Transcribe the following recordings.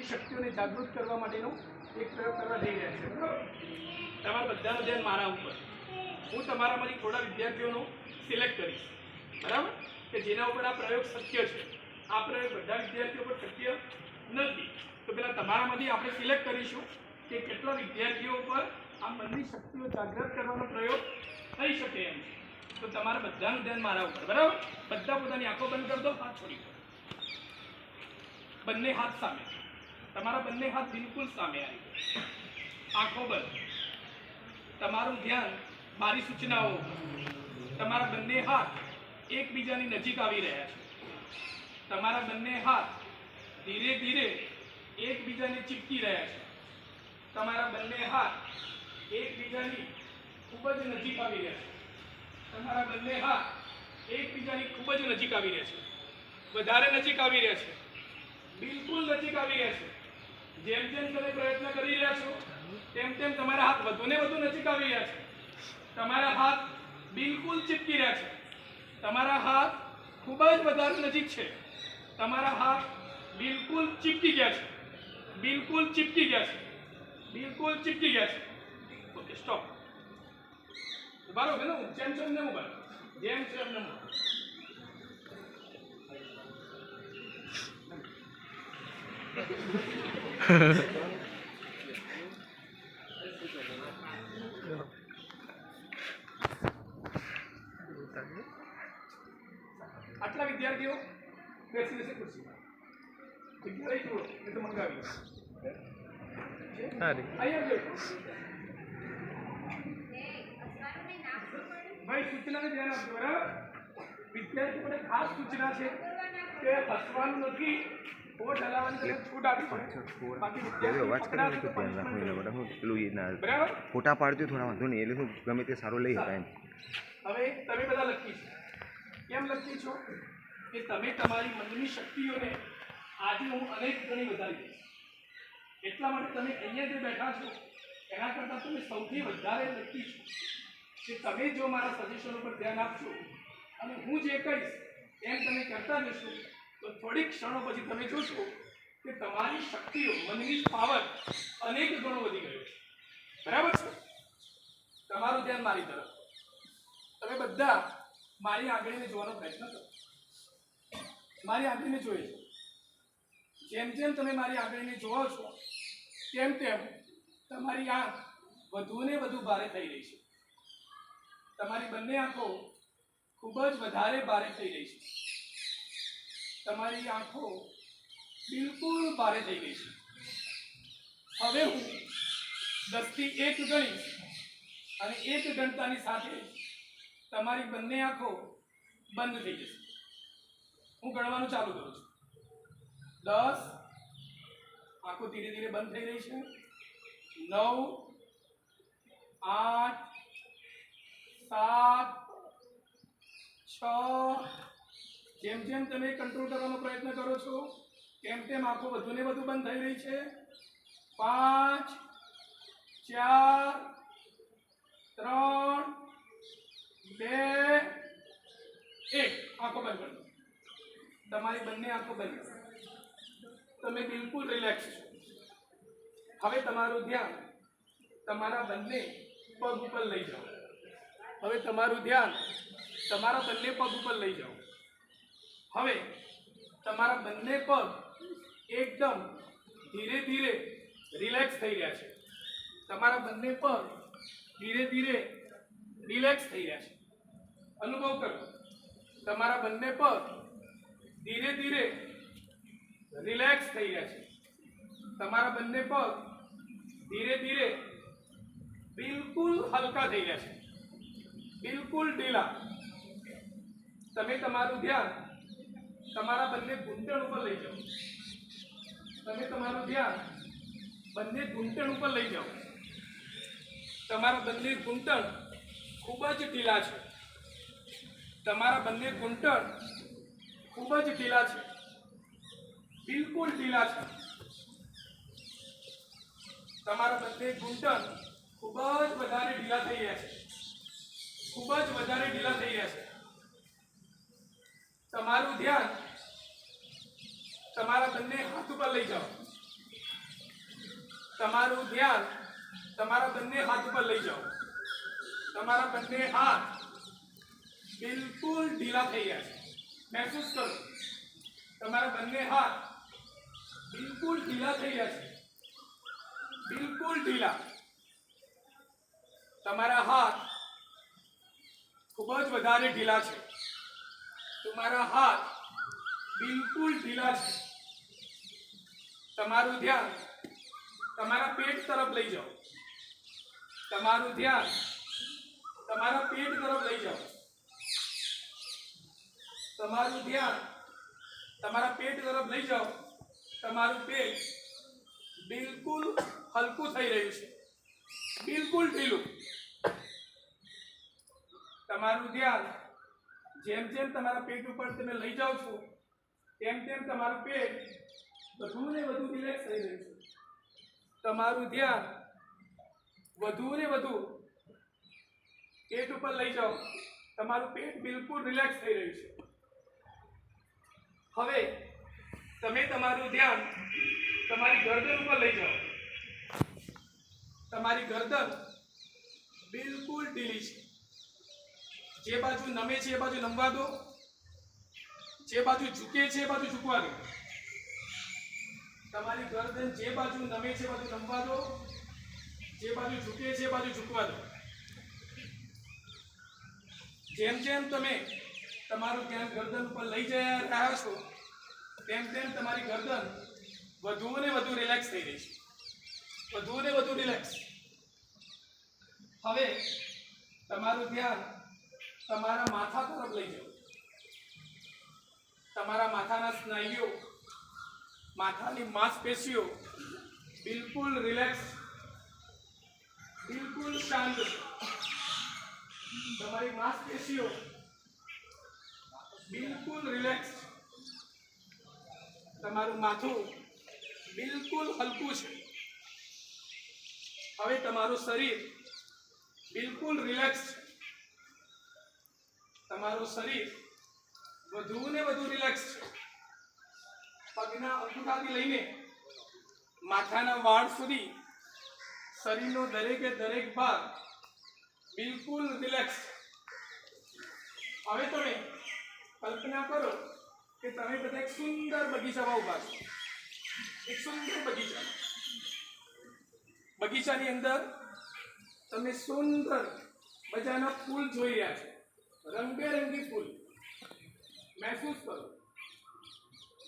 શક્તિઓને જાગૃત કરવા માટેનો એક પ્રયોગ કરવા જઈ રહ્યા છે. બરાબર? તમારા બધાનું ધ્યાન મારા ઉપર. હું તમારામાંથી થોડા વિદ્યાર્થીઓનો સિલેક્ટ કરીશ, બરાબર, કે જેના ઉપર આ પ્રયોગ શક્ય છે. આ પ્રયોગ બધા વિદ્યાર્થીઓ પર શક્ય નથી. તો પેલા તમારામાંથી આપણે સિલેક્ટ કરીશું કે કેટલા વિદ્યાર્થીઓ પર આ મનની શક્તિઓ જાગૃત કરવાનો પ્રયોગ થઈ શકે એમ છે. તો તમારા બધાનું ધ્યાન મારા ઉપર. બરાબર? બધા પોતાની આંખો બંધ કરી દો, હાથ છોડી દો. બંને હાથ સામે, તમારા બંને હાથ બિલકુલ સામે આવી ગયો. આંખો બંધ. તમારું ધ્યાન મારી સૂચનાઓ. તમારા બંને હાથ એકબીજાની નજીક આવી રહ્યા છે. તમારા બંને હાથ ધીરે ધીરે એકબીજાને ચીપકી રહ્યા છે. તમારા બંને હાથ એકબીજાની ખૂબ જ નજીક આવી રહ્યા છે. તમારા બંને હાથ એકબીજાની ખૂબ જ નજીક આવી રહ્યા છે. વધારે નજીક આવી રહ્યા છે. બિલકુલ નજીક આવી રહ્યા છે. જેમ જેમ તમે પ્રયત્ન કરી રહ્યા છો તેમ તેમ તમારા હાથ વધુ ને વધુ નજીક આવી રહ્યા છે. તમારા હાથ બિલકુલ ચીપકી રહ્યા છે. તમારા હાથ ખૂબ જ વધારે નજીક છે. તમારા હાથ બિલકુલ ચીપકી ગયા છે. બિલકુલ ચીપકી ગયા છે. બિલકુલ ચીપકી ગયા છે. Okay, stop. ઉભા રહો બેનો. જેમ છે એમને ઉભા. જેમ છે એમને ઉભા. આટલા વિદ્યાર્થીઓ બેસી જશે ખુરશીમાં. જગ્યા રહી જુઓ એ તો મંગાવી અહીંયા જો ભાઈ સૂચનાને ધ્યાન આપજો. બરાબર? વિદ્યાર્થીઓ માટે ખાસ સૂચના છે કે હસવાનું નથી. છૂટ આપી ફોટા પાડજો થોડા વાંધો નહીં, એટલે શું ગમે તે સારું લઈ શકાય. હવે તમે બધા લખી છો. કેમ લખી છો કે તમે તમારી મનની શક્તિઓને આજે હું અનેક ગણી વધારી દઈશ. એટલા માટે તમે અહીંયા જે બેઠા છો એના કરતાં તમે સૌથી વધારે લખી છો કે તમે જો મારા સજેશન ઉપર ધ્યાન આપશો અને હું જે કહીશ એમ તમે કરતા જશો તો થોડીક ક્ષણો પછી તમે જોશો કે તમારી શક્તિઓ, મનની પાવર અનેક ગણો વધી ગયો છે. બરાબર છે? તમારું ધ્યાન મારી તરફ. તમે બધા મારી આંગળીને જોવાનો પ્રયત્ન કરો. મારી આંગળીને જોઈ. જેમ જેમ તમે મારી આંગળીને જોવો છો તેમ તેમ તમારી આંખ વધુ ને વધુ ભારે થઈ રહી છે. તમારી બંને આંખો ખૂબ જ વધારે ભારે થઈ રહી છે. તમારી આંખો બિલકુલ ભારે થઈ ગઈ છે. હવે હું 10 થી 1 ગણીશ અને 1 ગણતાની સાથે તમારી બંને આંખો બંધ થઈ જશે. હું ગણવાનું ચાલુ કરું છું. 10. આંખો ધીરે ધીરે બંધ થઈ રહી છે. 9, 8, 7, 6. જેમ જેમ તમે કંટ્રોલ કરવાનો પ્રયત્ન કરો છો તેમ તેમ આંખો વધુ ને વધુ બંધ થઈ રહી છે. 5, 4, 3, 2, 1. આંખો બંધ કરો. તમારી બંને આંખો બંધ. તમે બિલકુલ રિલેક્સ છો. હવે તમારું ધ્યાન તમારા બંને પગ ઉપર લઈ જાઓ. હવે તમારું ધ્યાન તમારા બંને પગ ઉપર લઈ જાઓ. હવે તમારા બંને પગ એકદમ ધીરે ધીરે રિલેક્સ થઈ રહ્યા છે. તમારા બંને પગ ધીરે ધીરે રિલેક્સ થઈ રહ્યા છે. અનુભવ કરો. તમારા બંને પગ ધીરે ધીરે રિલેક્સ થઈ રહ્યા છે. તમારા બંને પગ ધીરે ધીરે બિલકુલ હલકા થઈ રહ્યા છે. બિલકુલ ઢીલા. તમે તમારું ધ્યાન તમારા બંને ઘૂંટણ ઉપર લઈ જાઓ. તમે તમારું ધ્યાન બંને ઘૂંટણ ઉપર લઈ જાઓ. તમારા બંને ઘૂંટણ ખૂબ જ ઢીલા છે. તમારા બંને ઘૂંટણ ખૂબ જ ઢીલા છે. બિલકુલ ઢીલા છે. તમારા બંને ઘૂંટણ ખૂબ જ વધારે ઢીલા થઈ રહ્યા છે. ખૂબ જ વધારે ઢીલા થઈ રહ્યા છે. તમારું ધ્યાન તમારા બંને હાથ ઉપર લઈ જાઓ. તમારું ધ્યાન તમારા બંને હાથ ઉપર લઈ જાઓ. તમારા બંને હાથ બિલકુલ ઢીલા થઈ ગયા છે. મહેસૂસ કરો, તમારા બંને હાથ બિલકુલ ઢીલા થઈ ગયા છે. બિલકુલ ઢીલા. તમારા હાથ ખૂબ જ વધારે ઢીલા છે. તમારા હાથ બિલકુલ ઢીલા છે. તમારું ધ્યાન તમારા પેટ તરફ લઈ જાઓ. તમારું ધ્યાન તમારા પેટ તરફ લઈ જાઓ. તમારું ધ્યાન તમારા પેટ તરફ લઈ જાઓ. તમારું પેટ બિલકુલ હલકું થઈ રહ્યું છે, બિલકુલ ઢીલું. તમારું ધ્યાન જેમ જેમ તમારા પેટ ઉપર તમે લઈ જાઓ છો તેમ તેમ તમારું પેટ વધુ ને વધુ રિલેક્સ થઈ રહ્યું છે. તમારું ધ્યાન વધુ ને વધુ પેટ ઉપર લઈ જાઓ. તમારું પેટ બિલકુલ રિલેક્સ થઈ રહ્યું છે. હવે તમે તમારું ધ્યાન તમારી ગરદન ઉપર લઈ જાઓ. તમારી ગરદન બિલકુલ ઢીલી છે. જે બાજુ નમે છે એ બાજુ નમવા દો. જે બાજુ ઝૂકે છે એ બાજુ ઝૂકવા દો. તમારી ગરદન જે બાજુ નમે છે એ બાજુ નમવા દો. જે બાજુ ઝૂકે છે એ બાજુ ઝૂકવા દો. જેમ જેમ તમે તમારું ધ્યાન ગરદન ઉપર લઈ જઈ રહ્યા છો તેમ તેમ તમારી ગરદન વધુ ને વધુ રિલેક્સ થઈ રહી છે, વધુ ને વધુ રિલેક્સ. હવે તમારું ધ્યાન તમારા માથા તરફ લઈ જાઓ. તમારા માથાના સ્નાયુઓ, માથાની માંસપેશીઓ બિલકુલ રિલેક્સ, બિલકુલ શાંત છે. તમારી માંસપેશીઓ બિલકુલ રિલેક્સ. તમારું માથું બિલકુલ હલકું છે. હવે તમારું શરીર બિલકુલ રિલેક્સ છે. તમારું શરીર વધુ ને વધુ રિલેક્સ છે. પગના અંગૂઠાથી લઈને માથાના વાળ સુધી શરીરનો દરેકે દરેક ભાગ બિલકુલ રિલેક્સ છે. હવે તમે કલ્પના કરો કે તમે બધા એક સુંદર બગીચામાં ઊભા છો. એક સુંદર બગીચા. બગીચાની અંદર તમે સુંદર મજાના ફૂલ જોઈ રહ્યા છો, રંગબેરંગી ફૂલ. મહેસૂસ કરો,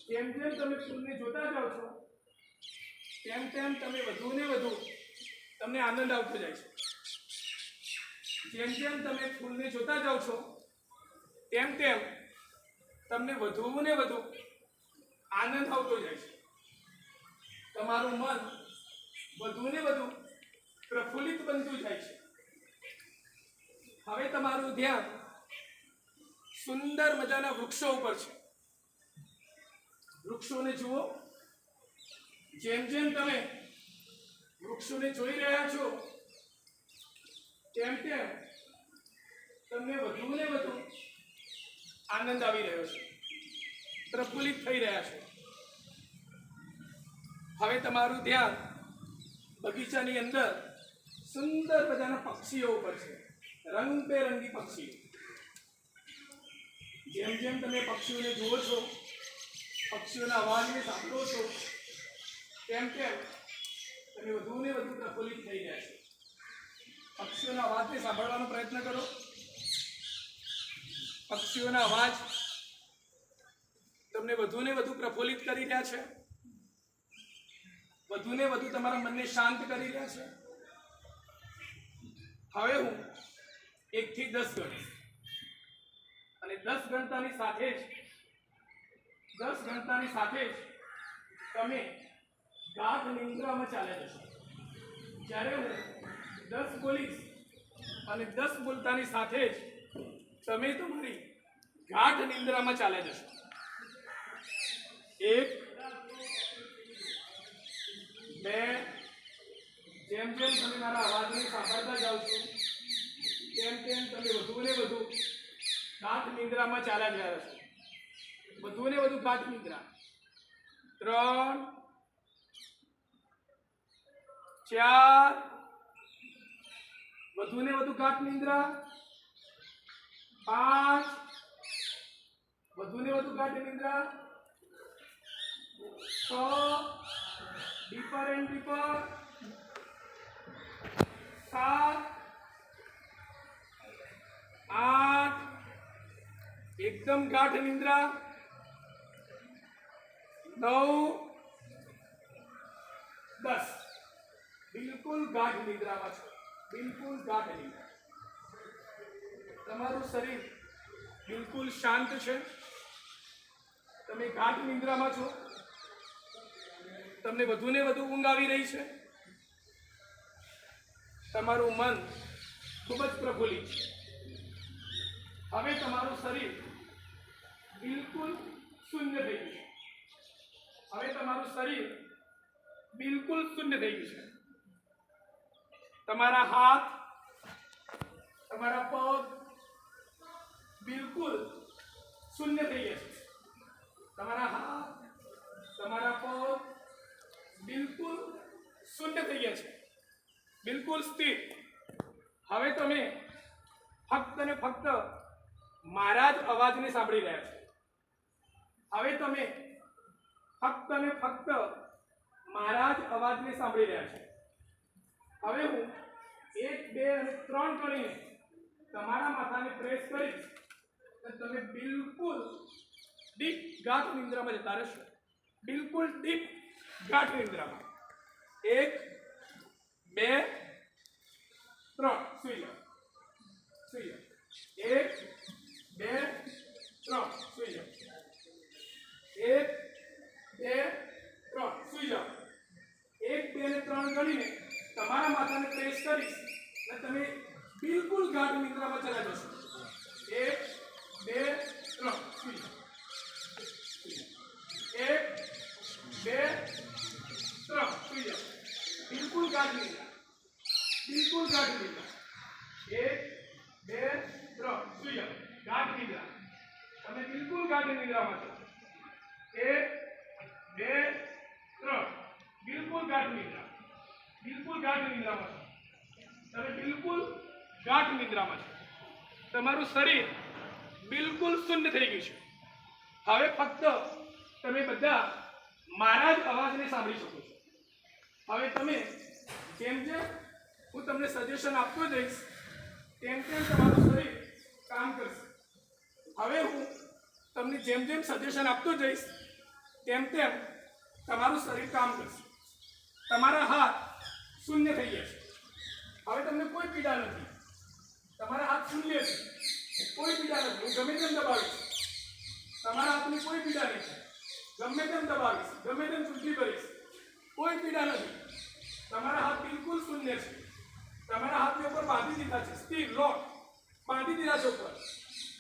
જેમ જેમ તમે ફૂલને જોતા જાઓ છો તેમ તેમ તમે વધુ ને વધુ તમને આનંદ આવતો જાય છે. જેમ જેમ તમે ફૂલને જોતા જાઓ છો તેમ તેમ તમને વધુ ને વધુ આનંદ આવતો જાય છે. તમારું મન વધુ ને વધુ પ્રફુલ્લિત બનતું જાય છે. હવે તમારું ધ્યાન સુંદર મજાના વૃક્ષો ઉપર છે. વૃક્ષોને જુઓ. જેમ જેમ તમે વૃક્ષોને જોઈ રહ્યા છો તેમ તેમ તમને વધુ ને વધુ આનંદ આવી રહ્યો છે, પ્રફુલ્લિત થઈ રહ્યા છે. હવે તમારું ધ્યાન બગીચાની અંદર સુંદર મજાના પક્ષીઓ ઉપર છે, રંગબેરંગી પક્ષીઓ. જેમ જેમ તમે પક્ષીઓને જુઓ છો, પક્ષીઓના અવાજને સાંભળો છો તેમ તેમ તમે વધુ ને વધુ પ્રફુલ્લિત થઈ રહ્યા છો. પક્ષીઓના અવાજને સાંભળવાનો પ્રયત્ન કરો. પક્ષીઓના અવાજ તમને વધુ ને વધુ પ્રફુલ્લિત કરી રહ્યા છે, વધુ ને વધુ તમારા મનને શાંત કરી રહ્યા છે. હવે હું 1 થી 10 ગણીશ અને 10 ગણતાની સાથે જ તમે ગાઢ નિંદ્રામાં ચાલ્યા જશો. જ્યારે હું 10 બોલીશ અને 10 બોલતાની સાથે જ તમે તમારી ગાઢ નિંદ્રામાં ચાલ્યા જશો. 1, 2. જેમ જેમ તમે મારા અવાજને સાંભળતા જાઓ છો તેમ તેમ તમે વધુ ને વધુ ગાઢ નિંદ્રામાં ચાલ્યા ગયા છો. વધુ ને વધુ ગાઢ નિંદ્રા. 3, 4 વધુ ને વધુ ગાઢ નિંદ્રા 5 વધુ ને વધુ ગાઢ નિંદ્રા 6 ડીપર એન્ડ ડીપર 7 8 एकदम गाढ़ निंद्रा 9 10 बिल्कुल गाढ़ निंद्रा में छो बिल्कुल गाढ़ निंद्रा तमारू शरीर बिल्कुल शांत है तमे गाढ़ निंद्रा में छो तमने वधु ने वधु ऊंघ आवी रही है तमारू मन खूब ज प्रफुल्लित है हवे तमारू शरीर बिल्कुल शून्य थई गयुं छे हवे तमारू शरीर बिल्कुल शून्य थई गयुं छे तमारा हाथ तमारा पग बिल्कुल शून्य थई गया छे तमारा हाथ तमारा पग बिल्कुल शून्य थई गया छे बिल्कुल स्थिर हवे तमे फक्त ने फक्त मारा ज अवाजने सांभળી રહ્યા છો હવે તમે ફક્ત ને ફક્ત મારા જ અવાજને સાંભળી રહ્યા છો હવે હું 1 2 અને 3 કરીને તમારા માથાને પ્રેસ કરીશ તો તમે બિલકુલ ડીપ ગાઢ નિંદ્રામાં જતા રહેશો બિલકુલ ડીપ ગાઢ નિંદ્રામાં 1 2 3 સુઈ જાઓ 1 2 3 સુઈ જાઓ 1 2 3 સુઈ જાઓ 1 2 ને 3 ગણીને તમારા માથાને પ્રેસ કરીશ એટલે તમે બિલકુલ ગાઢ નિંદ્રામાં ચલા જશો 1 2 3 સુઈ જાઓ 1 2 3 સુઈ જાઓ બિલકુલ ગાઢ નિંદ્રા 1 2 3 સુઈ જાઓ ગાઢ નિંદ્રા તમે બિલકુલ ગાઢ નિંદ્રામાં છો 1 2 3 બિલકુલ ગાઢ નિંદ્રા માં છો તમે બિલકુલ ગાઢ નિંદ્રામાં છો તમારું શરીર બિલકુલ શૂન્ય થઈ ગયું છે હવે ફક્ત તમે બધા મારા જ અવાજને સાંભળી શકો છો હવે તમે જેમ જેમ હું તમને સજેશન આપતો જઈશ તેમ તેમ તમારું શરીર કામ કરશે હવે હું તમને જેમ જેમ સજેશન આપતો જઈશ તેમ તેમ તમારું શરીર કામ કરશે તમારા હાથ શૂન્ય થઈ જશે હવે તમને કોઈ પીડા નથી તમારા હાથ શૂન્ય છે કોઈ પીડા નથી હું ગમે તેમ દબાવીશ તમારા હાથની કોઈ પીડા નહીં થાય ગમે તેમ દબાવીશ ગમે તેમ ચૂંટી કરીશ કોઈ પીડા નથી તમારા હાથ બિલકુલ શૂન્ય છે તમારા હાથની ઉપર બાંધી દીધા છે સ્થિર લોક બાંધી દીધા છે ઉપર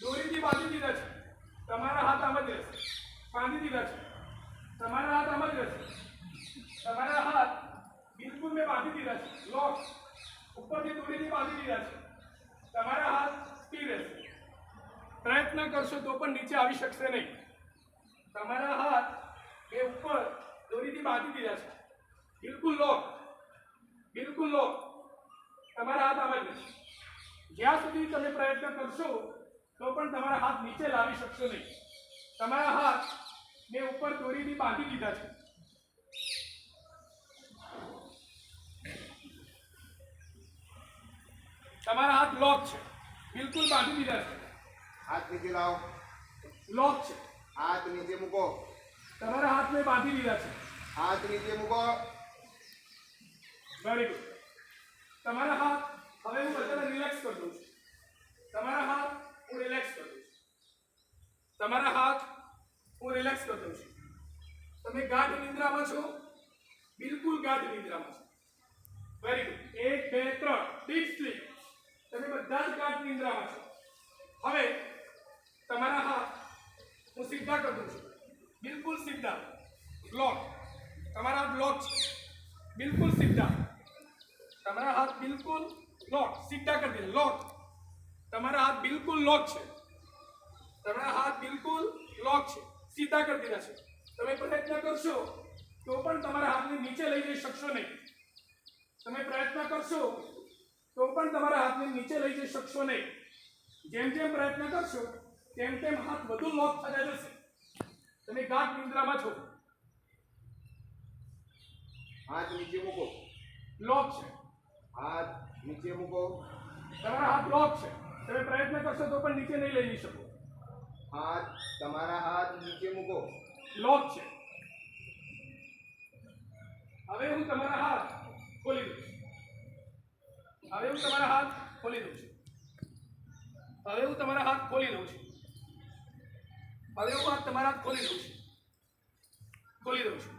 દોરીથી બાંધી દીધા છે તમારા હાથ આમ જ રહેશે બાંધી દીધા છે તમારા હાથ આમ જ રહેશે તમારા હાથ બિલકુલ મેં બાંધી દીધા છે લોક ઉપરથી દોરીથી બાંધી દીધા છે તમારા હાથ સ્થિર રહેશે પ્રયત્ન કરશો તો પણ નીચે આવી શકશે નહીં તમારા હાથ એ ઉપર દોરીથી બાંધી દીધા છે બિલકુલ લોક તમારા હાથ આમ જ રહેશે જ્યાં સુધી તમે પ્રયત્ન કરશો તો પણ તમારા હાથ નીચે લાવી શકશો નહીં તમારા હાથ મેં ઉપર દોરીથી બાંધી દીધા છે તમારા હાથ લોક છે બિલકુલ બાંધી દીધા છે હાથ નીચે લાવો લોક છે હાથ નીચે મૂકો તમારા હાથ મેં બાંધી દીધા છે હાથ નીચે મૂકો વેરી ગુડ તમારા હાથ હવે હું બધાને રિલેક્સ કરી દઉં છું તમારા હાથ હું રિલેક્સ કરી દઉં છું તમારા હાથ હું રિલેક્સ કરી દઉં છું તમે ગાઢ નિંદ્રામાં છો બિલકુલ ગાઢ નિંદ્રામાં છો વેરી ગુડ 1 2 3 ડીપ સ્લીપ તમે બધા જ ગાઢ નિંદ્રામાં છો હવે તમારા હાથ હું સીધા કરી દઉં છું બિલકુલ સીધા લોક તમારા હાથ લોક છે બિલકુલ સીધા તમારા હાથ બિલકુલ લોક સીધા કરી દીધા લોક તમારા હાથ બિલકુલ લોક છે તમારા હાથ બિલકુલ લોક છે સીધા કરી દીધા છે તમે પ્રયત્ન કરશો તો પણ તમારા હાથને નીચે લઈ જઈ શકશો નહીં તમે પ્રયત્ન કરશો તો પણ તમારા હાથને નીચે લઈ જઈ શકશો નહીં. જેમ જેમ પ્રયત્ન કરશો તેમ તેમ હાથ વધુ લોક થતા જશે. તમે ગાઢ નિંદ્રામાં છો. હાથ નીચે મૂકો. લોક છે. હાથ નીચે મૂકો. તમારા હાથ લોક છે. તમે પ્રયત્ન કરશો તો પણ નીચે નહીં લઈ જઈ શકો. તમારા હાથ નીચે મૂકો. લોક છે. હવે હું તમારા હાથ ખોલી દઉં છું. હવે હું તમારા હાથ ખોલી દઉં છું. હવે હું તમારા હાથ ખોલી દઉં છું. હવે હું તમારા હાથ ખોલી દઉં છું. ખોલી દઉં છું.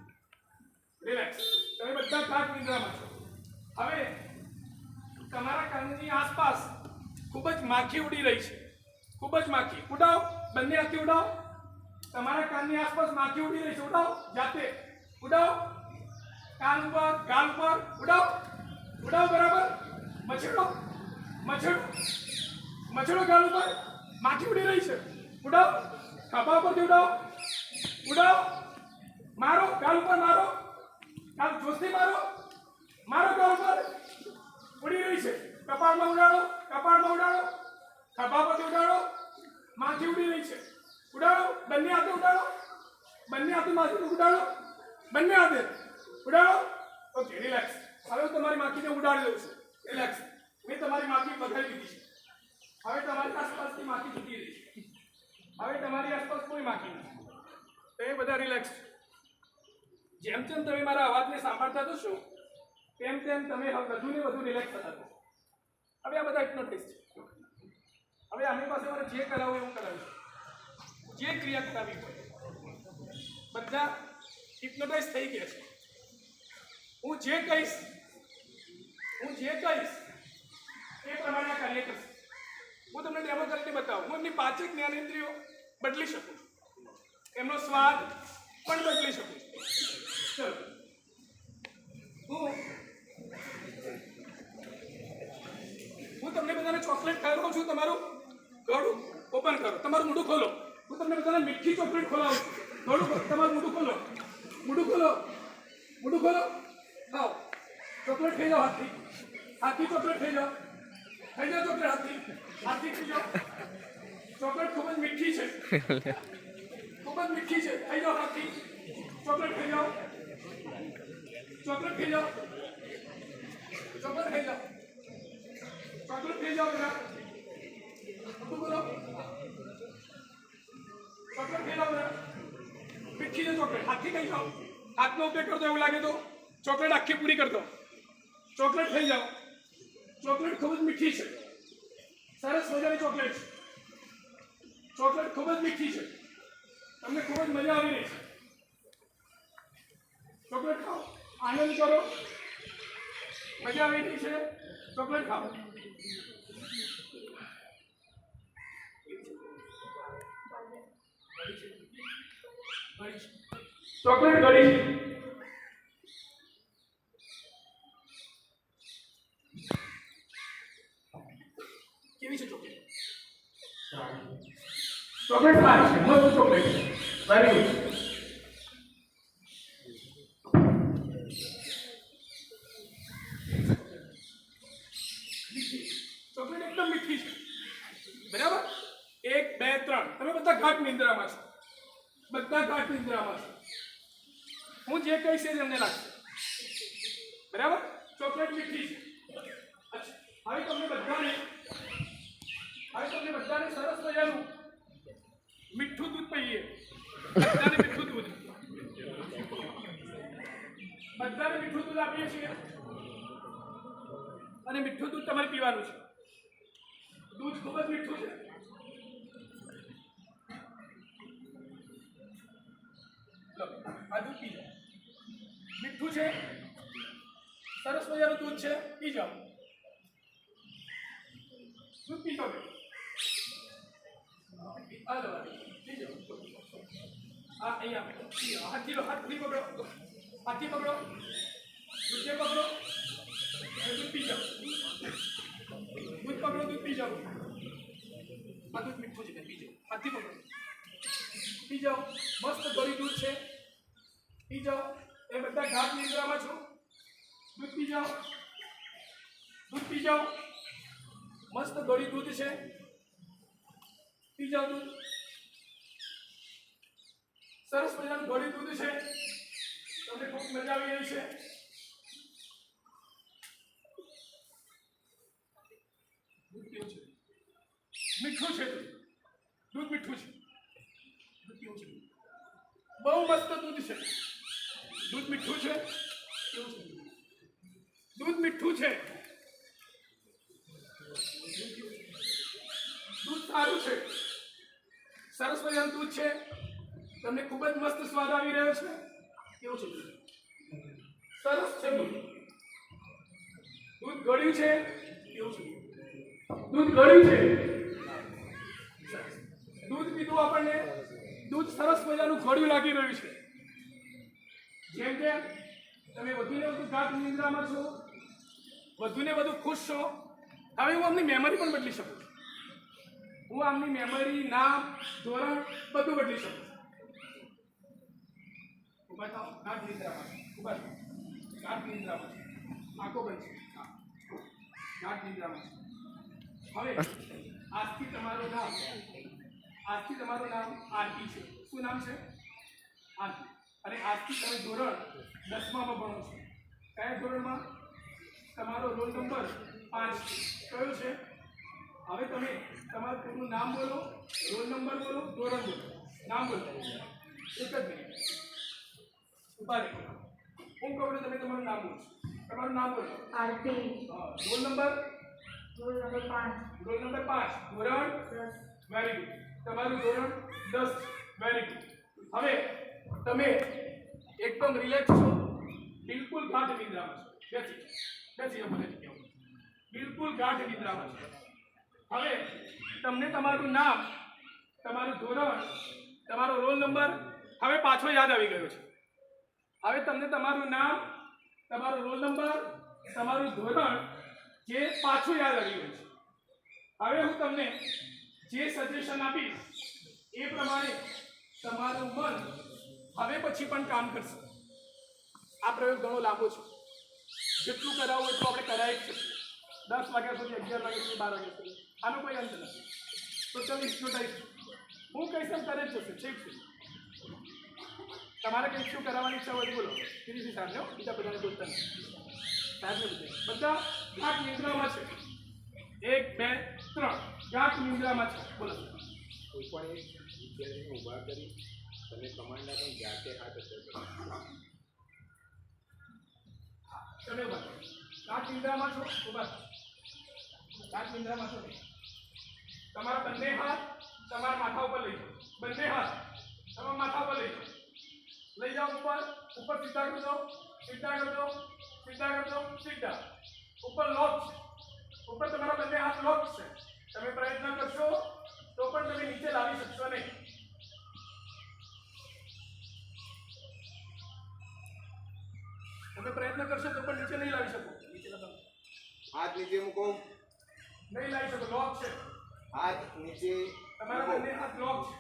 રિલેક્સ. તમે બધા ગાઢ નિંદ્રામાં છો. હવે તમારા કાનની આસપાસ ખૂબ જ માખી ઉડી રહી છે. ખૂબ જ માખી. ઉડાવો, બંને હાથથી ઉડાવો. તમારા કાનની આસપાસ માખી ઉડી રહી છે. ઉડાવો જાતે. ઉડાવો. કાન ઉપર, ગાલ ઉપર ઉડાવો. ઉડાવો બરાબર. મછેડો, મછેડો, મછેડો ગાલ ઉપર. માખી ઉડી રહી છે. ઉડાવો. ખભા ઉપરથી ઉડાવો. ઉડાવો. મારો ગાલ ઉપર, મારો ગાલ જોશથી મારો. મારો ગાલ ઉપર ઉડી રહી છે. કપાળમાં ઉડાડો. કપાળમાં ઉડાડો. ખભા પરથી ઉડાડો. માખી ઉડી રહી છે. ઉડાડો. બંને હાથે ઉડાડો. બંને હાથે માખી ઉડાડો. બંને હાથે ઉડાડો. Okay, relax. હવે હું તમારી માખીને ઉડાડી દઉં છું. રિલેક્સ. મેં તમારી માખી બગાડી દીધી છે. હવે તમારી આસપાસથી માખી જતી રહી છે. હવે તમારી આસપાસ કોઈ માખી નથી. તમે બધા રિલેક્સ. જેમ જેમ તમે મારા અવાજને સાંભળતા જશો તેમ તેમ તમે વધુ ને વધુ રિલેક્સ થતા જશો. હવે આ બધા હિપ્નોટિસ્ટ છે. હવે આની પાસે મારે જે કરાવવું એવું કરાવીશ. જે ક્રિયા કરાવી હોય બધા હિપ્નોટાઇઝ થઈ ગયા છે. હું જે કહીશ એ પ્રમાણે કાર્ય કરશે. હું તમને ડેમો કરીને બતાવું. હું એમની 5 જ્ઞાનેન્દ્રિયો બદલી શકું છું. એમનો સ્વાદ પણ બદલી શકું છું. ચલો, હું તમને બધાને ચોકલેટ ખવડાવું છું. તમારું ગળું ઓપન કરો. તમારું મોઢું ખોલો. હું તમને બધાને મીઠી ચોકલેટ ખવડાવું છું. ગળું તમારું મોઢું ખોલો. મોઢું ખોલો. મોઢું ખોલો. ખાઓ. ચોકલેટ ખાઈ જાઓ. હાથથી ચોકલેટ ખાઈ જાઓ. ખાઈ જાઓ ચોકલેટ હાથથી ખાઈ જાઓ. ચોકલેટ ખૂબ જ મીઠી છે. ખૂબ જ મીઠી છે. ખાઈ જાઓ હાથથી. ચોકલેટ ખાઈ જાઓ. ચોકલેટ ખાઈ જાઓ. ચોકલેટ ખાઈ જાઓ. ચોકલેટ ખાઈ જાઓ બેટા. મોઢું ખોલો. ચોકલેટ ખાઈ જાઓ બેટા. મીઠી છે ચોકલેટ. હાથથી ખાઈ જાઓ. હાથનો ઉપયોગ કરતો એવું લાગે તો ચોકલેટ આખી પૂરી કરી દો. ચોકલેટ ખાઈ જાઓ. ચોકલેટ ખૂબ જ મીઠી છે. સરસ મજાની ચોકલેટ છે. ચોકલેટ ખૂબ જ મીઠી છે. તમને ખૂબ જ મજા આવી રહી છે. ચોકલેટ ખાઓ. આનંદ કરો. મજા આવી રહી છે. ચોકલેટ ખાઓ. ચોકલેટ ગળી છે. કેવી છે ચોકલેટ? ચોકલેટ સારી છે. મસ્ત ચોકલેટ છે. Very good. ચોકલેટ એકદમ મીઠી છે. બરાબર? 1 2 3. તમે બધા ગાઢ નિંદ્રામાં છો. બધા ગાઢ નિંદ્રામાં છો. હું જે કહીશ એ તમને લાગશે. બરાબર? ચોકલેટ મીઠી છે. અચ્છા, હવે તમને બધાને સરસ મજાનું મીઠું દૂધ પીએ. બધાને મીઠું દૂધ આપીએ છીએ. અને મીઠું દૂધ તમારે પીવાનું છે. દૂધ ખૂબ જ મીઠું છે. આ દૂધ પી જાઓ. મીઠું છે. સરસ મજાનું દૂધ છે. પી જાઓ. દૂધ પી જાઓ. પી જાઓ. અહીંયા હાથથી પકડો. હાથથી પકડો. દૂધ પકડો. દૂધ પી જાઓ. દૂધ પકડો. દૂધ પી જાઓ. આ દૂધ મીઠું છે. પી જાઓ. હાથથી પકડો. પી જાઓ. મસ્ત ગળી દૂધ છે. પી જાઓ. એ બધા ગાઢ નિંદ્રામાં છો. દૂધ પી જાઓ. દૂધ પી જાઓ. મસ્ત ગળી દૂધ છે, પી જાઓ દૂધ. સરસ મજાનું ગળી દૂધ છે, તમને ખૂબ મજા આવી રહી છે. દૂધ કેવું છે? મીઠું છે દૂધ, મીઠું છે. દૂધ કેવું છે? બહુ મસ્ત દૂધ છે. દૂધ મીઠું છે. કેવું છે? દૂધ મીઠું છે. દૂધ સારું છે, સરસ મજાનું દૂધ છે, તમને ખૂબ જ મસ્ત સ્વાદ આવી રહ્યો છે. કેવું છે દૂધ? સરસ છે દૂધ. દૂધ ગળ્યું છે. કેવું છે? દૂધ ગળ્યું છે. દૂધ પીધું આપણને, દૂધ સરસ મજાનું ગળ્યું લાગી રહ્યું છે. જેમ કે તમે વધુને વધુ ગાઢ નિંદ્રામાં છો, વધુને વધુ ખુશ છો. હવે હું આમની મેમરી પણ બદલી શકું છું. હું આમની મેમરી, નામ, ધોરણ બધું બદલી શકું છું. ઉભા થાઓ, ગાઢ નિંદ્રામાં છો. ઉભા થાઓ, ગાઢ નિંદ્રામાં છો. આંખો બંધ છે. ગાઢ નિંદ્રામાં છો. હવે આજથી તમારું નામ આરતી છે. શું નામ છે? આરતી. અને આજથી તમે ધોરણ 10માં ભણો છો. કયા ધોરણમાં? તમારો રોલ નંબર 5 કયો છે? હવે તમે તમારું પૂરું નામ બોલો, રોલ નંબર બોલો, ધોરણ બોલો. નામ બોલો. એક જ મિનિટ ઉભા રહો. હું કહું એટલે તમે તમારું નામ બોલો. તમારું નામ બોલો. Aarti. Roll number? Roll number 5. Roll number 5. ધોરણ 10. Very good. તમારું ધોરણ 10. Very good. હવે તમે એકદમ રિલેક્સ છો, બિલકુલ ગાઢ નિંદ્રામાં છો. બેસી જાઓ મને કહો. બિલકુલ ગાઢ નિંદ્રામાં છો. હવે તમને તમારું નામ, તમારું ધોરણ, તમારો રોલ નંબર હવે પાછો યાદ આવી ગયો છે. હવે તમને તમારું નામ, તમારો રોલ નંબર, તમારું ધોરણ જે પાછું યાદ આવી ગયું છે. હવે હું તમને જે સજેશન આપીશ એ પ્રમાણે તમારું મન હવે પછી પણ કામ કરશે. આ પ્રયોગ ઘણો લાંબો છે, જેટલું કરાવવું એટલું આપણે કરાવી જ શકીએ. 10 વાગ્યા સુધી, 11 વાગ્યા સુધી, 12 વાગ્યા સુધી, આનો કોઈ અંત નથી. ટોટલ હિપ્નોટાઇઝ હું કહીશ એમ કરે જ જશે. ઠીક છે, તમારે કંઈક શું કરાવવાની ઈચ્છા હોય બોલો. ફરીથી સાંભળો, બીજા બધાને બોલતા નથી. બધા ગાઢ નિંદ્રામાં છે. 1 2 3 ગાઢ નિંદ્રામાં છે. બોલો. કોઈ પણ એક વિદ્યાર્થીને ઊભા કરી તમે કમાન્ડના પણ જાતે હાથ અસર કરો. તમે ઉભા થો. ગાઢ નિંદ્રામાં છો, ઉભા થો. ગાઢ નિંદ્રામાં છો. તમારા બંને હાથ તમારા માથા ઉપર લઈ જાઓ. બંને હાથ તમારા માથા ઉપર લઈ જાઓ. લઈ જાઓ ઉપર. ઉપર સીધા કરી દો, સીધા કરી દો, સીધા કરી દો, સીધા. ઉપર લોક છે. ઉપર તમારા બંને હાથ લોક છે. તમે પ્રયત્ન કરશો તો પણ તમે નીચે લાવી શકશો નહીં. તમે પ્રયત્ન કરશો તો પણ નીચે નહીં લાવી શકો. નીચે લાવો. હાથ નીચે મૂકો. નહીં લાવી શકો. લોક છે. હાથ નીચે તમારા મૂકો. બંને હાથ લોક છે.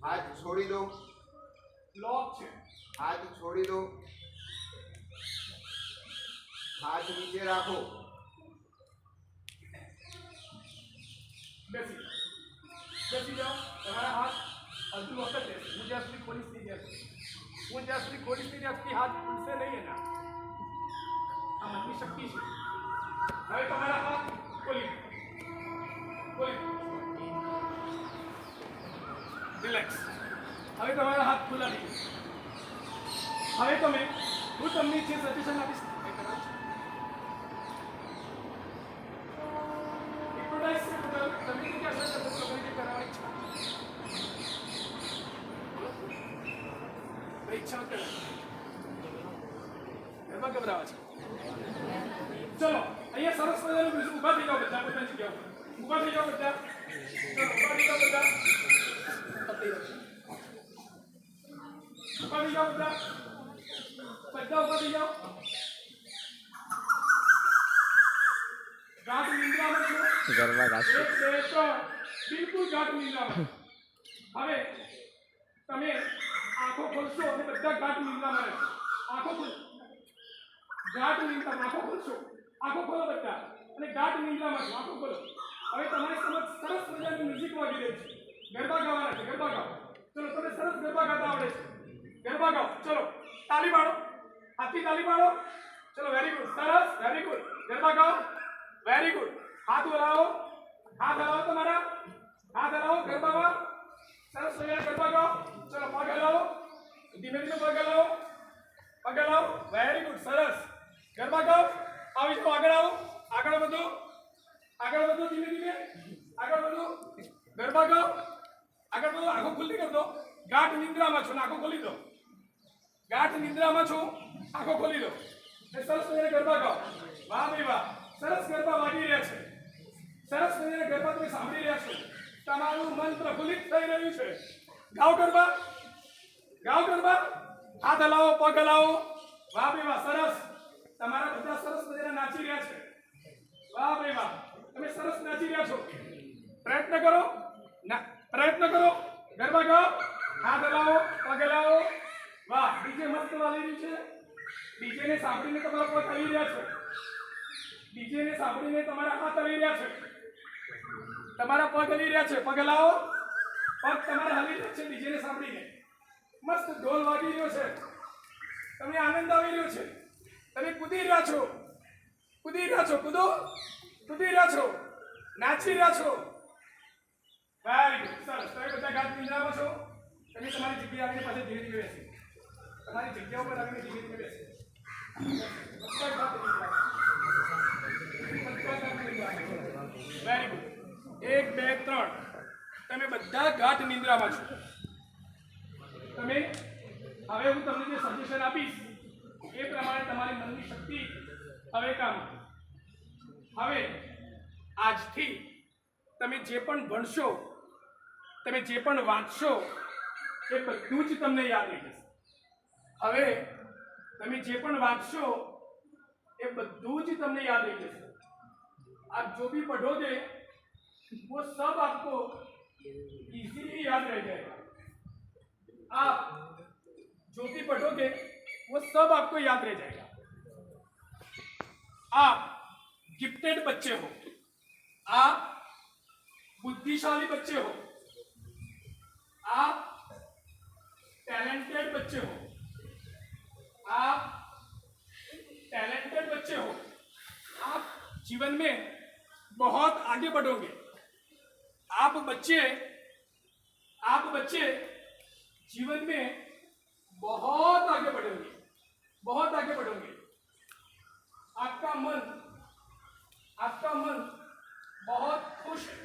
હાથ છોડી દો. લોક છે. હાથ છોડી દો. હાથ નીચે રાખો. બેસી જાઓ. તમારા હાથ હજુ વખત છે. હું જ્યાં સુધી ખોલીશ નહીં ત્યાં સુધી હાથ ખુલશે નહીં. એના આ મનની શક્તિ છે. હવે તમારા હાથ ખોલી રિલેક્સ. હવે તમારા હાથ ખુલ્લા થઈ ગયા. હવે તમે હું તમને જે સજેશન આપીશ એ કરાવશો. હિપ્નોટાઇઝ છે ટોટલ. તમે જે અસર કરશો તમે જે કરાવવાની ઈચ્છા કરે એમાં ગભરાવા છે. ચલો અહીંયા સરસ મજાનું બીજું ઊભા થઈ જાઓ બધા. પોતાની જગ્યા ઉપર ઊભા થઈ જાઓ બધા. ચલો ઊભા થઈ જાઓ બધા. ઊભા થઈ જાઓ બધા. બધા ઊભા થઈ જાઓ. ગાઢ નિંદ્રામાં છો. 1 2 3 બિલકુલ ગાઢ નિંદ્રામાં. હવે તમે આંખો ખોલશો અને બધા ગાઢ નિંદ્રામાં રહેશો. આંખો ખોલો. ગાઢ નિંદ્રામાં આંખો ખોલશો. આંખો ખોલો બધા અને ગાઢ નિંદ્રામાં છો. આંખો ખોલો. હવે તમારી સમક્ષ સરસ મજાની મ્યુઝિક વાગી રહી છે. ગરબા ગાવાના છે. ગરબા ગાઓ. ચલો, તમે સરસ ગરબા ગાતા આવડે છે. ગરબા ગાઓ. ચલો, તાલી પાડો. હાથથી તાલી પાડો. ચલો, વેરી ગુડ. સરસ, વેરી ગુડ. ગરબા ગાઓ. Very good. હાથ હલાવો. હાથ હલાવો તમારા. હાથ હલાવો ગરબામાં. સરસ મજાના ગરબા ગાઓ. ચલો, પગ હલાવો. ધીમે ધીમે પગ હલાવો. પગ હલાવો. Very good. સરસ. ગરબા ગાઓ. આવી જાઓ. આગળ આવો. આગળ વધો. આગળ વધો. ધીમે ધીમે આગળ વધો. ગરબા ગાઓ. આગળ વધો. આંખો ખુલ્લી કરી દો. ગાઢ નિંદ્રામાં છો ને આંખો ખોલી દો. ગાઢ નિંદ્રામાં છો, આંખો ખોલી દો. ને સરસ મજાના ગરબા ગાઓ. વાહ ભાઈ વાહ. સરસ ગરબા વાગી રહ્યા છે. સરસ મજાના ગરબા તમે સાંભળી રહ્યા છો. તમારું મન પ્રફુલ્લિત થઈ રહ્યું છે. ગાઓ ગરબા. ગાઓ ગરબા. હાથ હલાવો. પગ હલાવો. વાહ ભાઈ વાહ. સરસ. તમારા બધા સરસ મજાના નાચી રહ્યા છે. વાહ ભાઈ વાહ. તમે સરસ નાચી રહ્યા છો. પ્રયત્ન કરો. પ્રયત્ન કરો. ગરબા ગાઓ. હાથ હલાવો. પગ હલાવો. વાહ. ડીજે મસ્ત વાલી રહ્યું છે. ડીજે ને સાંભળીને તમારા પગ હલી રહ્યા છે. ડીજે ને સાંભળીને તમારા હાથ હલી રહ્યા છે. તમારા પગ હલી રહ્યા છે. પગ હલાવો. પગ તમારા હલી રહ્યા છે ડીજે ને સાંભળીને. મસ્ત ઢોલ વાગી રહ્યો છે. તમને આનંદ આવી રહ્યો છે. તમે કૂદી રહ્યા છો. કૂદી રહ્યા છો. કૂદો. કૂદી રહ્યા છો. નાચી રહ્યા છો. Very good. સરસ. તમે બધા ગાઢ નિંદ્રામાં છો. તમે તમારી જગ્યાએ આવીને પાછા ધીરે ધીરે બેસી. તમારી જગ્યા ઉપર આવીને ધીરે ધીરે બેસી. Very good. 1 2 3. તમે બધા ગાઢ નિંદ્રામાં છો. તમે હવે હું તમને જે સજેશન આપીશ એ પ્રમાણે તમારી મનની શક્તિ હવે કામ કરે. હવે આજથી તમે જે પણ ભણશો, તમે જે પણ વાંચશો એ બધું જ તમને યાદ રહી જશે. હવે તમે જે પણ વાંચશો એ બધું જ તમને યાદ રહી जैसे आप जो भी पढ़ोगे वो सब आपको इजीली याद रह जाएगा। आप जो भी पढ़ोगे वो सब आपको याद रह जाएगा। आप गिफ्टेड बच्चे हो, आप बुद्धिशाली बच्चे हो, आप टैलेंटेड बच्चे हो, आप टैलेंटेड बच्चे हो, आप जीवन में बहुत आगे बढ़ोगे। आप बच्चे जीवन में बहुत आगे बढ़ोगे, बहुत आगे बढ़ोगे। आपका मन बहुत खुश है।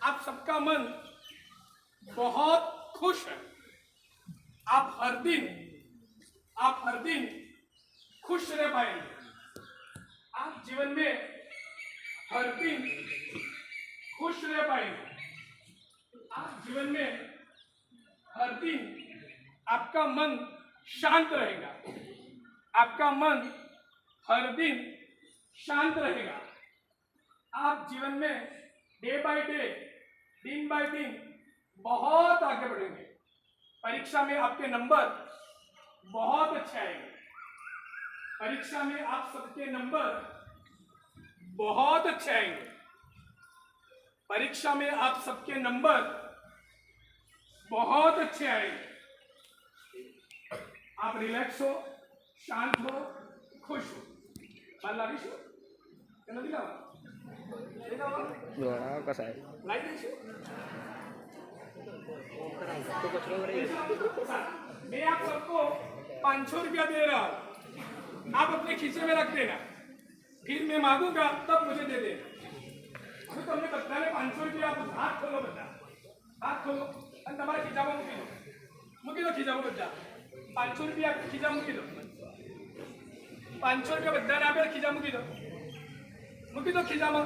आप सबका मन बहुत खुश है। आप हर दिन खुश रह पाएंगे। आप जीवन में हर दिन खुश रह पाएंगे। आप जीवन में हर दिन आपका मन शांत रहेगा। आपका मन हर दिन शांत रहेगा। आप जीवन में डे बाय डे, दिन बाय दिन बहुत आगे बढ़ेंगे। परीक्षा में आपके नंबर बहुत अच्छे आएंगे। परीक्षा में आप सबके नंबर बहुत अच्छे आएंगे। परीक्षा में आप सबके नंबर बहुत अच्छे आएंगे। आप रिलैक्स हो, शांत हो, खुश हो। बाल लागिश हो કે નથી લાવવા? कसा आहे લાવી દઈશું. मैं आप सबको 500 रुपया दे रहा हूँ, आप अपने खीसे में रख देना, फिर मैं मांगूंगा तब मुझे दे देना। अभी तुमने बच्चा 500 रुपया, आप हाथ खोलो, बच्चा हाथ खोलो और तुम्हारे खींचा में मूकी दो खींचा में बच्चा 500 रुपया खींचा मूकी दो। 500 रुपया बच्चा ने आप खींचा मूकी दो खींचा में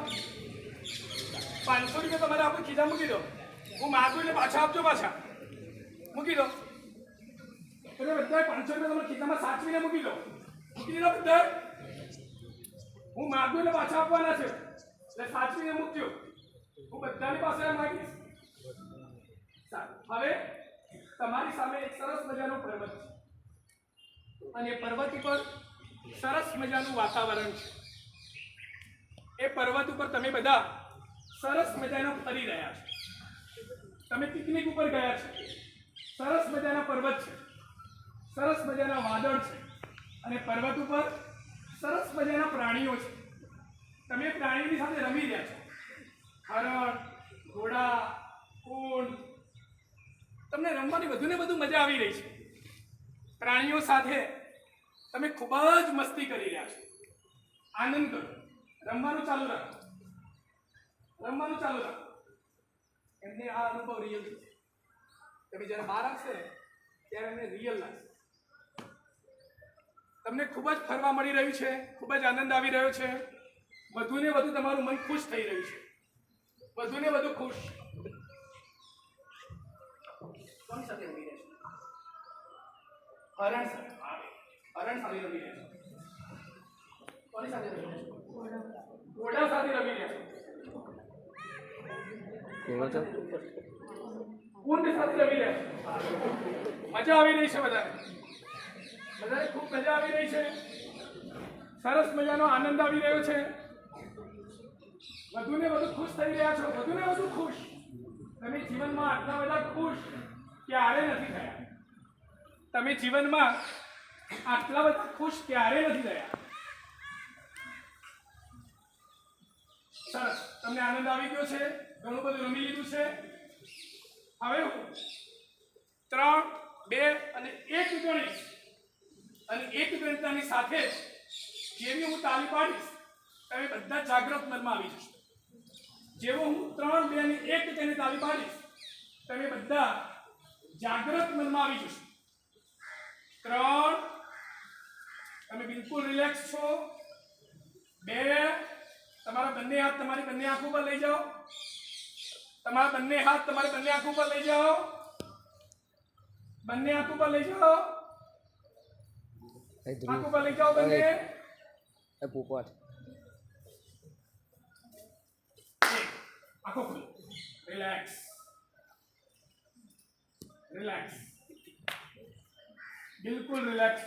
500 रुपया तुम्हारे आप खींचा मूकी दो। હું માગું એટલે પાછા આપજો, પાછા મૂકી દો. તમે બધા 500 રૂપિયા તમે ખિસ્સામાં સાચવીને મૂકી દો બધા. હું માગું એટલે પાછા આપવાના છે એટલે સાચવીને મૂકજો. હું બધાની પાસે માગીશ. સારું, હવે તમારી સામે એક સરસ મજાનો પર્વત છે અને પર્વત ઉપર સરસ મજાનું વાતાવરણ છે. એ પર્વત ઉપર તમે બધા સરસ મજાના ફરી રહ્યા છો. તમે પિકનિક ઉપર ગયા છો. સરસ મજાના પર્વત છે, સરસ મજાના વાદળ છે, અને પર્વત ઉપર સરસ મજાના પ્રાણીઓ છે. તમે પ્રાણીઓની સાથે રમી રહ્યા છો. હરણ, ઘોડા, ઊંટ. તમને રમવાની વધુ ને વધુ મજા આવી રહી છે. પ્રાણીઓ સાથે તમે ખૂબ જ મસ્તી કરી રહ્યા છો. આનંદ કરો. રમવાનું ચાલુ રાખો. રમવાનું ચાલુ રાખો. એમને આ અનુભવ રિયલ છે. તમે જ્યારે બહાર આવશે ને ત્યારે એમને રિયલ લાગશે. તમને ખૂબ જ ફરવા મળી રહ્યું છે, ખૂબ જ આનંદ આવી રહ્યો છે. વધુ ને વધુ તમારું મન ખુશ થઈ રહ્યું છે. વધુ ને વધુ ખુશ. કોની સાથે રમી રહ્યા છો? હરણ સાથે. હરણ સાથે રમી રહ્યા છો. કોની સાથે રમી રહ્યા છો? ઘોડા સાથે રમી રહ્યા છો. ઊંટ સાથે રમી રહ્યા છો. મજા આવી રહી છે બધાને. બધાને ખૂબ મજા આવી રહી છે. સરસ મજાનો આનંદ આવી રહ્યો છે. વધુ ને વધુ ખુશ થઈ રહ્યા છો. વધુ ને વધુ ખુશ. તમે જીવનમાં આટલા બધા ખુશ ક્યારે નથી થયા. તમે જીવનમાં આટલા બધા ખુશ ક્યારે નથી થયા. સરસ. તમને આનંદ આવી ગયો છે. ઘણું બધું રમી લીધું છે. હવે હું 3, 2 અને 1 ગણીશ અને 1 ગણતાની સાથે જ જેવી હું તાલી પાડીશ તમે બધા જાગૃત મનમાં આવી જશો. જેવો હું 3, 2 અને 1 તેને તાલી પાડીશ તમે બધા જાગૃત મનમાં આવી જશો. 3, તમે બિલકુલ રિલેક્સ છો. 2, તમારા બંને હાથ તમારી બંને આંખો પર લઈ જાઓ. તમારા બંને હાથ તમારી બંને આંખો પર લઈ જાઓ. બંને આંખો પર લઈ જાઓ. આંખો પર લઈ જાઓ બંને. આંખો ખોલો. રિલેક્સ. રિલેક્સ. બિલકુલ રિલેક્સ.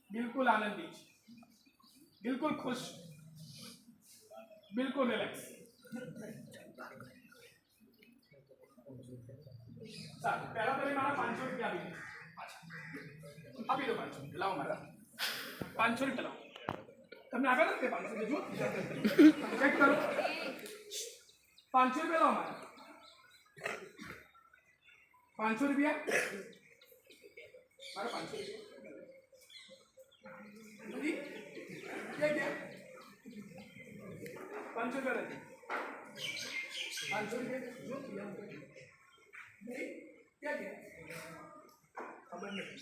બિલકુલ આનંદિત. બિલકુલ ખુશ. બિલકુલ રિલેક્સ. સારું. પહેલા તમે મારા 500 રૂપિયા આપી દો. 500 લાવો. મારા 500 રૂપિયા લાવો. તમને આપ્યા નથી 500? જુઓ ચેક કરો. 500 રૂપિયા લાવો. મારા 500 રૂપિયા. મારા 500 રૂપિયા. ક્યાં 500 રૂપિયા નથી. 500 રૂપિયા જો ક્યાં ગયા ખબર નથી.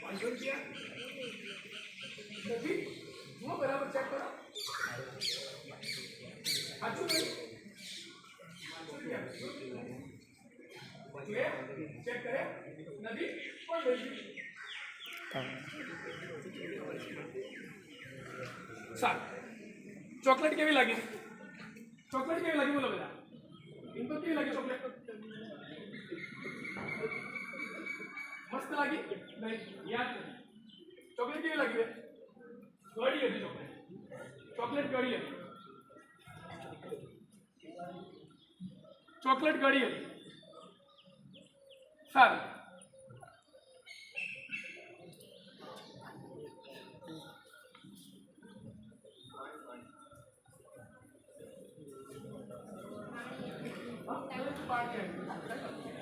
500 રૂપિયા નથી. જુઓ બરાબર ચેક કરો. સાચું નહીં. 500 રૂપિયા ચેક કરે નથી પણ લઈ. સારું. ચોકલેટ કેવી લાગી? ચોકલેટ કેવી લાગી બોલો બધા? ઇनको કેવી લાગી ચોકલેટ? મસ્ત લાગી? નહીં યાદ નથી. ચોકલેટ કેવી લાગી બે? ગળી હતી ચોકલેટ. ચોકલેટ ગળી હતી. ચોકલેટ ગળી હતી. સારું. પાર્ટી